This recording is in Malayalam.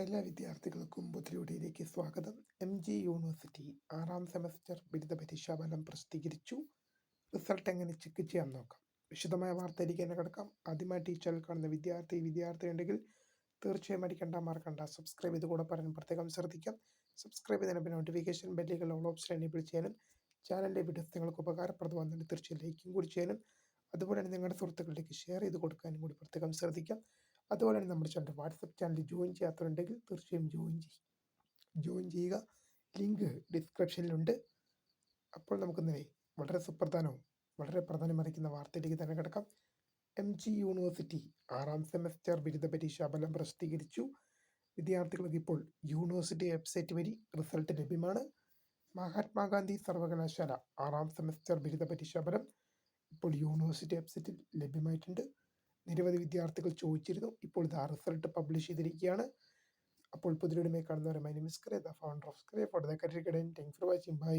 എല്ലാ വിദ്യാർത്ഥികൾക്കും പുതിയൊടിയിലേക്ക് സ്വാഗതം. MG യൂണിവേഴ്സിറ്റി 6ാം സെമസ്റ്റർ ബിരുദ പരീക്ഷാഫലം പ്രസിദ്ധീകരിച്ചു. റിസൾട്ട് എങ്ങനെ ചെക്ക് ചെയ്യാൻ നോക്കാം. വിശദമായ വാർത്തയിലേക്ക് തന്നെ കിടക്കാം. ആദ്യമായിട്ട് ഈ ചാനൽ കാണുന്ന വിദ്യാർത്ഥി ഉണ്ടെങ്കിൽ തീർച്ചയായും മറക്കണ്ട സബ്സ്ക്രൈബ് ചെയ്ത് കൂടെ പറയാൻ പ്രത്യേകം ശ്രദ്ധിക്കാം. സബ്സ്ക്രൈബ് ചെയ്തതിന് നോട്ടിഫിക്കേഷൻ ബെല്ലുകൾ ഓൾ ഓപ്ഷൻ എനേബിൾ ചെയ്യാനും ചാനലിൻ്റെ വീഡിയോസ് നിങ്ങൾക്ക് ഉപകാരപ്രദമാകുന്നുണ്ട് തീർച്ചയായും ലൈക്കും കൂടി ചെയ്യാനും അതുപോലെ തന്നെ നിങ്ങളുടെ സുഹൃത്തുക്കളിലേക്ക് ഷെയർ ചെയ്ത് കൊടുക്കാനും കൂടി പ്രത്യേകം ശ്രദ്ധിക്കാം. അതുപോലെ തന്നെ നമ്മുടെ ചാനൽ വാട്സപ്പ് ചാനൽ ജോയിൻ ചെയ്യാത്തവരുണ്ടെങ്കിൽ തീർച്ചയായും ജോയിൻ ചെയ്യുക. ലിങ്ക് ഡിസ്ക്രിപ്ഷനിലുണ്ട്. അപ്പോൾ നമുക്കിന്നേ വളരെ പ്രധാനമറിയിക്കുന്ന വാർത്തയിലേക്ക് തന്നെ കിടക്കാം. MG യൂണിവേഴ്സിറ്റി 6ാം സെമസ്റ്റർ ബിരുദ പരീക്ഷാഫലം പ്രസിദ്ധീകരിച്ചു. വിദ്യാർത്ഥികൾക്ക് ഇപ്പോൾ യൂണിവേഴ്സിറ്റി വെബ്സൈറ്റ് വഴി റിസൾട്ട് ലഭ്യമാണ്. മഹാത്മാഗാന്ധി സർവകലാശാല 6ാം സെമസ്റ്റർ ബിരുദ പരീക്ഷാഫലം ഇപ്പോൾ യൂണിവേഴ്സിറ്റി വെബ്സൈറ്റിൽ ലഭ്യമായിട്ടുണ്ട്. നിരവധി വിദ്യാർത്ഥികൾ ചോദിച്ചിരുന്നു. ഇപ്പോൾ ഇതാ റിസൾട്ട് പബ്ലിഷ് ചെയ്തിരിക്കുകയാണ്. അപ്പോൾ പുതിയൊരുമയെ കാണുന്നവരെ my name is Kre, the founder of Kre for the career guidance. Thanks for watching. By.